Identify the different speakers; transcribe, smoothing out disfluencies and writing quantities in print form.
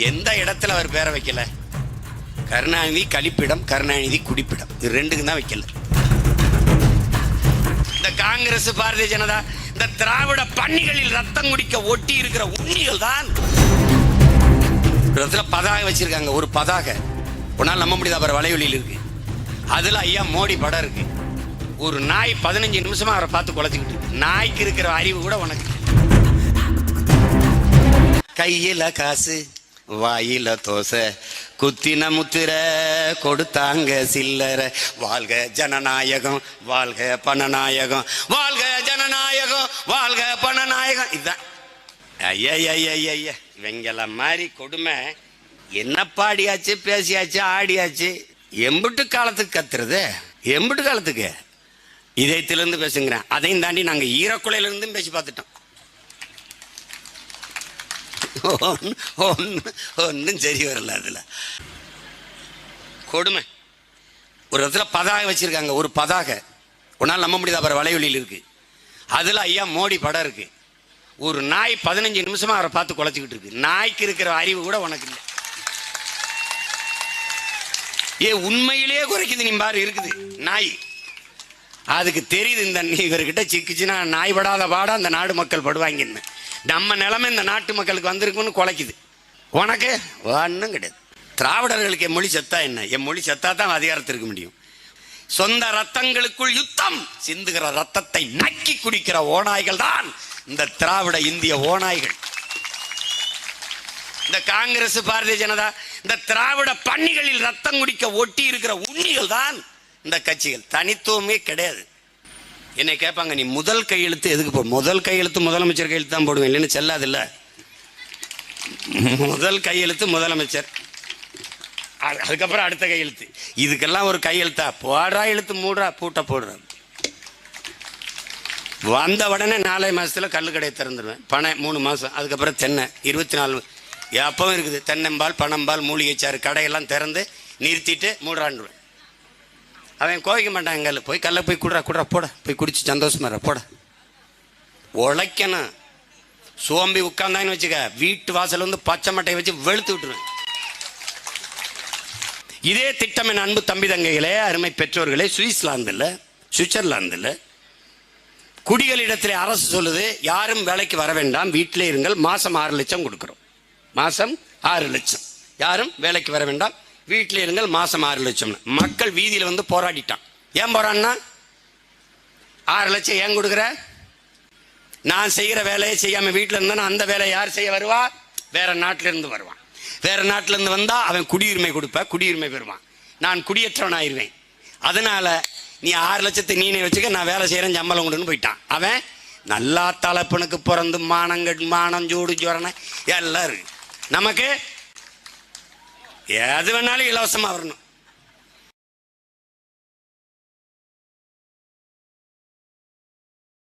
Speaker 1: எந்த இடத்துல அவர் பேரை வைக்கல? கருணாநிதி கழிப்பிடம், கருணாநிதி குடிப்பிடம், இது ரெண்டுக்கும் தான் வைக்கல. இந்த காங்கிரஸ், பாரதிய ஜனதா, இந்த திராவிட பன்னிகளில் ரத்தம் குடிக்க ஒட்டி இருக்கிற உண்ணிகள் தான் பதாக வச்சிருக்காங்க. ஒரு பதாக உன்னால் நம்ப முடியாது. அவர் வலைவெளியில் இருக்கு. அதுல ஐயா மோடி படம் இருக்கு. ஒரு நாய் 15 நிமிஷமா அவரை பார்த்து குலைச்சிக்கிட்டு இருக்கு. நாய்க்கு இருக்கிற அறிவு கூட உனக்கு. கையில காசு, வாயில தோசை, குத்தின முத்திர கொடுத்தாங்க சில்லற. வாழ்க ஜனநாயகம், வாழ்க பணநாயகம், வாழ்க ஜனநாயகம், வாழ்க பணநாயகம். இதுதான். ஐயா இவங்கள மாதிரி கொடுமை. என்ன பாடியாச்சு, பேசியாச்சு, ஆடியாச்சு. எம்பிட்டு காலத்துக்கு கத்துறது? எம்பிட்டு காலத்துக்கு? இதயத்திலிருந்து பேசுங்கிறேன். அதையும் தாண்டி நாங்க ஈரக்குலையிலிருந்தும் பேசி பார்த்துட்டோம். ஒன்றும் சரி வரல. அதுல கொடுமை. ஒரு இடத்துல பதாக வச்சிருக்காங்க. ஒரு பதாக உன்னால் நம்ப முடியாது. அவர் வலைவெளியில் இருக்கு. அதுல ஐயா மோடி படம் இருக்கு. ஒரு நாய் 15 நிமிஷமா அவரை பார்த்து குலைச்சிக்கிட்டு இருக்கு. நாய்க்கு இருக்கிற அறிவு கூட உனக்கு இல்லை. உண்மையிலேயே குறைக்குது. நீ பாரு இருக்குது நாய். அதுக்கு தெரியுது இந்த இவர்கிட்ட சிக்கிச்சுன்னா நாய் படாத பாட அந்த நாடு மக்கள் படுவாங்கன்னு. நம்ம நிலைமை இந்த நாட்டு மக்களுக்கு வந்திருக்குன்னு குலைக்குது. உனக்கு ஒன்றும் கிடையாது. திராவிடர்களுக்கு என் மொழி செத்தா என்ன? என் மொழி செத்தா தான் அதிகாரத்திற்கு முடியும். சொந்த ரத்தங்களுக்குள் யுத்தம் சிந்துகிற ரத்தத்தை நக்கி குடிக்கிற ஓநாய்கள் தான் இந்த திராவிட இந்திய ஓநாய்கள். இந்த காங்கிரஸ், பாரதிய ஜனதா, இந்த திராவிட பன்னிகளில் ரத்தம் குடிக்க ஒட்டி இருக்கிற உண்ணிகள் தான் இந்த கட்சிகள். தனித்துவமே கிடையாது. என்னை கேட்பாங்க, நீ முதல் கையெழுத்து எதுக்கு போ? முதல் கையெழுத்து முதலமைச்சர் கையெழுத்து தான் போடுவேன், இல்லைன்னு செல்லாது. இல்லை, முதல் கையெழுத்து முதலமைச்சர், அதுக்கப்புறம் அடுத்த கையெழுத்து. இதுக்கெல்லாம் ஒரு கையெழுத்தா? போடுறா எழுத்து, மூடுறா பூட்ட போடுற. வந்த உடனே 4 மாசத்துல கல்லு கடையை திறந்துடுவேன். பனை 3 மாசம், அதுக்கப்புறம் தென்னை 24 எப்பவும் இருக்குது. தென்னம்பால், பனம்பால், மூலிகை சாறு கடையெல்லாம் திறந்து நிறுத்திட்டு மூடுறான்டுவேன். அவன் கோவிக்க மாட்டான். எங்கால போய் கல்ல போய் குடுறா போட, போய் குடிச்சு சந்தோஷமா போட. உழைக்கணும். சோம்பி உட்கார்ந்தான்னு வச்சுக்க, வீட்டு வாசல் வந்து பச்சை மட்டையை வச்சு வெளுத்து விட்டுருவேன். இதே திட்டம் என் அன்பு தம்பி தங்கைகளே, அருமை பெற்றோர்களே, சுவிட்சர்லாந்துல குடிகளிடத்திலே அரசு சொல்லுது, யாரும் வேலைக்கு வர வேண்டாம், வீட்டிலே இருங்கள், மாசம் 6 லட்சம் கொடுக்கிறோம். மாசம் 6 லட்சம். யாரும் வேலைக்கு வர வேண்டாம், வீட்டிலே இருங்கள், மாசம் 6 லட்சம். மக்கள் வீதியில் வந்து போராடிட்டான். ஏன் போறான்னா, 6 லட்சம் ஏன் கொடுக்குற? நான் செய்கிற வேலையை செய்யாம வீட்டில் இருந்தா அந்த வேலையை யார் செய்ய வருவா? வேற நாட்டில இருந்து வருவான். வேற நாட்டில இருந்து வந்தா அவன் குடியுரிமை கொடுப்ப, குடியுரிமை பெறுவான். நான் குடியேற்றவன் ஆயிருவேன். அதனால நீ 6 லட்சத்தை நீனே வச்சுக்க, நான் வேலை செய்யறேன், சம்பளம் கொடுன்னு போயிட்டான். அவன் நல்லா தலைப்பனுக்கு பிறந்து மானம் ஜோடு ஜோரனை எல்லாம் இருக்கு. நமக்கு எது வேணாலும் இலவசமா வரணும்.